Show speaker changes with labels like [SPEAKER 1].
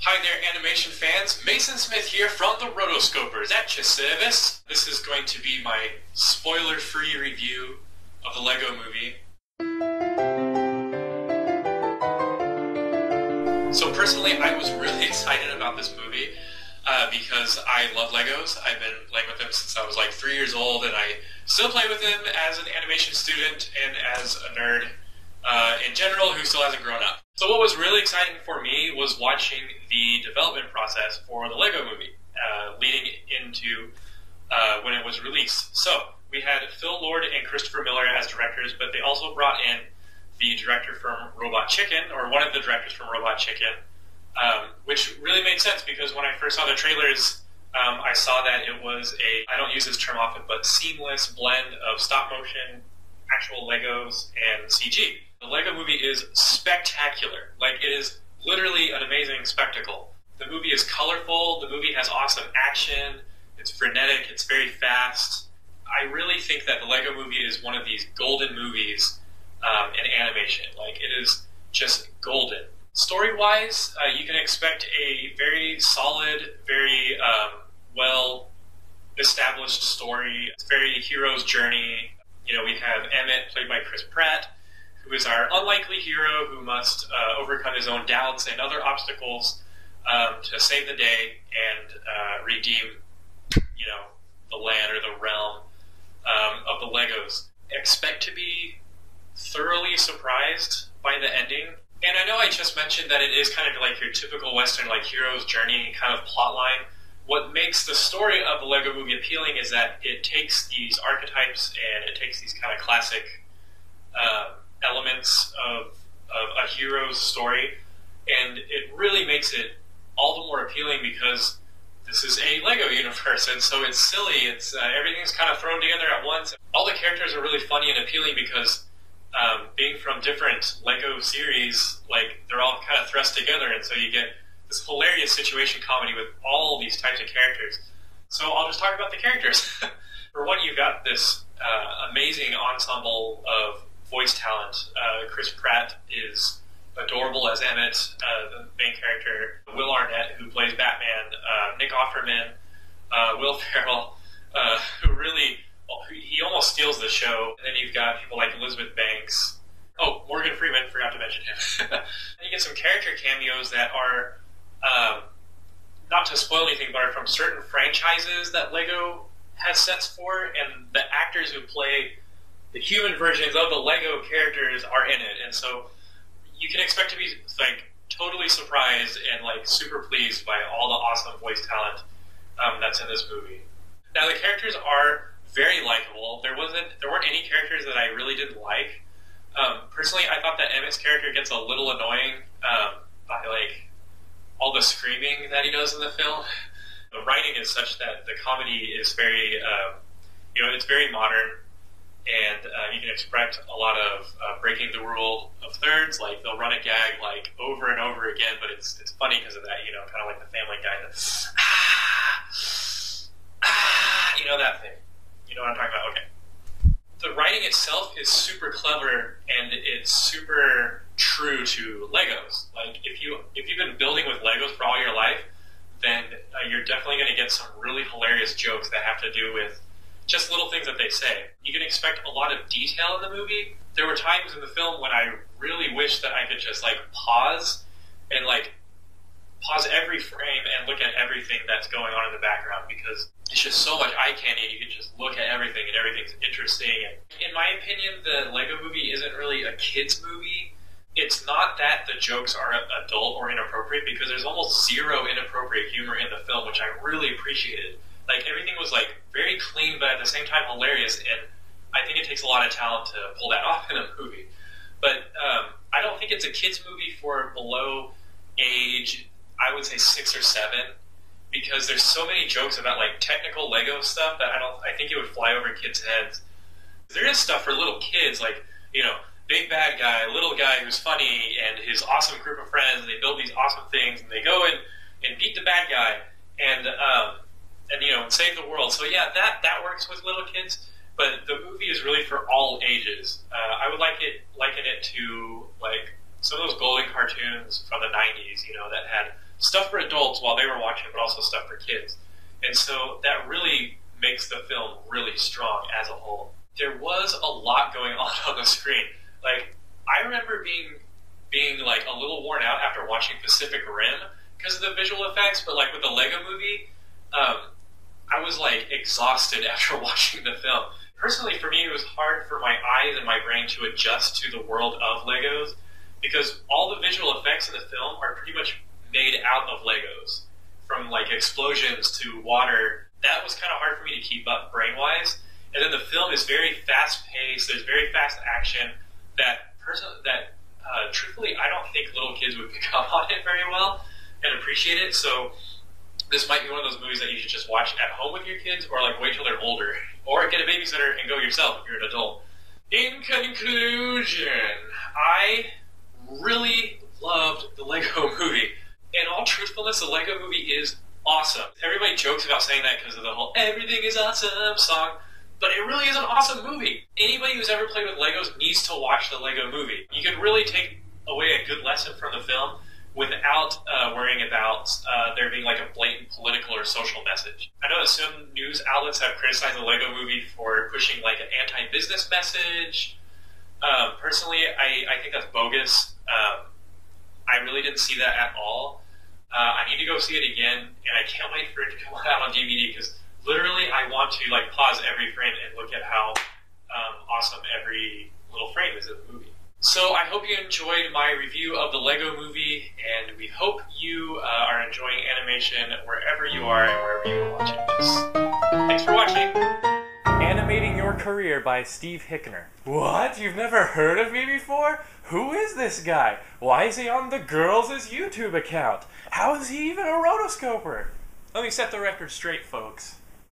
[SPEAKER 1] Hi there, animation fans. Mason Smith here from the Rotoscopers at your service. This is going to be my spoiler-free review of the Lego Movie. So personally, I was really excited about this movie because I love Legos. I've been playing with them since I was like 3 years old, and I still play with them as an animation student and as a nerd in general who still hasn't grown up. So what was really exciting for me was watching the development process for the Lego Movie, leading into when it was released. So we had Phil Lord and Christopher Miller as directors, but they also brought in the director from Robot Chicken, or one of the directors from Robot Chicken, which really made sense because when I first saw the trailers, I saw that it was a, I don't use this term often, but seamless blend of stop motion, actual Legos, and CG. The Lego Movie is spectacular. Like, it is literally an amazing spectacle. The movie is colorful, the movie has awesome action, it's frenetic, it's very fast. I really think that the Lego Movie is one of these golden movies in animation. Like, it is just golden. Story-wise, you can expect a very solid, very well-established story. It's very hero's journey. You know, we have Emmet, played by Chris Pratt, who is our unlikely hero who must overcome his own doubts and other obstacles to save the day and redeem, you know, the land or the realm of the Legos. Expect to be thoroughly surprised by the ending. And I know I just mentioned that it is kind of like your typical Western, like, hero's journey kind of plotline. What makes the story of the Lego Movie appealing is that it takes these archetypes and it takes these kind of classic elements of a hero's story, and it really makes it all the more appealing because this is a Lego universe, and so it's silly. It's everything's kind of thrown together at once. All the characters are really funny and appealing because being from different Lego series, like, they're all kind of thrust together, and so you get this hilarious situation comedy with all these types of characters. So I'll just talk about the characters. For one, you've got this amazing ensemble of voice talent. Chris Pratt is adorable as Emmet, the main character. Will Arnett, who plays Batman. Nick Offerman. Will Ferrell, who really, he almost steals the show. And then you've got people like Elizabeth Banks. Oh, Morgan Freeman, forgot to mention him. And you get some character cameos that are, not to spoil anything, but are from certain franchises that Lego has sets for, and the actors who play the human versions of the Lego characters are in it, and so you can expect to be, like, totally surprised and, like, super pleased by all the awesome voice talent that's in this movie. Now, the characters are very likable. There weren't any characters that I really didn't like. Personally, I thought that Emmett's character gets a little annoying by, like, all the screaming that he does in the film. The writing is such that the comedy is very, you know, it's very modern. And you can expect a lot of breaking the rule of thirds. Like, they'll run a gag, like, over and over again, but it's funny because of that, you know, kind of like the Family Guy. You know that thing. You know what I'm talking about? Okay. The writing itself is super clever, and it's super true to Legos. Like, if you've been building with Legos for all your life, then you're definitely going to get some really hilarious jokes that have to do with just little things that they say. You can expect a lot of detail in the movie. There were times in the film when I really wished that I could just, like, pause and, like, pause every frame and look at everything that's going on in the background, because it's just so much eye candy and you can just look at everything and everything's interesting. And in my opinion, the Lego Movie isn't really a kid's movie. It's not that the jokes are adult or inappropriate, because there's almost zero inappropriate humor in the film, which I really appreciated. Like, everything was, like, very clean, but at the same time hilarious, and I think it takes a lot of talent to pull that off in a movie. But I don't think it's a kid's movie for below age, I would say 6 or 7, because there's so many jokes about, like, technical Lego stuff that I think it would fly over kids' heads. There is stuff for little kids, like, you know, big bad guy, little guy who's funny, and his awesome group of friends, and they build these awesome things, and they go and beat the bad guy, and you know, save the world. So yeah, that works with little kids, but the movie is really for all ages. I would liken it to, like, some of those golden cartoons from the 90s, you know, that had stuff for adults while they were watching, but also stuff for kids. And so that really makes the film really strong as a whole. There was a lot going on the screen. Like, I remember being like a little worn out after watching Pacific Rim because of the visual effects, but like with the Lego Movie, I was like exhausted after watching the film. Personally, for me, it was hard for my eyes and my brain to adjust to the world of Legos because all the visual effects in the film are pretty much made out of Legos. From like explosions to water, that was kind of hard for me to keep up brain-wise. And then the film is very fast-paced. There's very fast action truthfully, I don't think little kids would pick up on it very well and appreciate it. So this might be one of those movies that you should just watch at home with your kids, or like wait till they're older, or get a babysitter and go yourself if you're an adult. In conclusion, I really loved the Lego Movie. In all truthfulness, the Lego Movie is awesome. Everybody jokes about saying that because of the whole "everything is awesome" song, but it really is an awesome movie. Anybody who's ever played with Legos needs to watch the Lego Movie. You can really take away a good lesson from the film without worrying about there being like a blatant political or social message. I know that some news outlets have criticized the Lego Movie for pushing like an anti-business message. Personally, I think that's bogus. I really didn't see that at all. I need to go see it again, and I can't wait for it to come out on DVD because literally I want to like pause every frame and look at how awesome every little frame is in the movie. So I hope you enjoyed my review of the Lego Movie, and we hope you are enjoying animation wherever you are and wherever you are watching this. Thanks for watching.
[SPEAKER 2] Animating Your Career by Steve Hickner. What? You've never heard of me before? Who is this guy? Why is he on the Girls' YouTube account? How is he even a rotoscoper? Let me set the record straight, folks.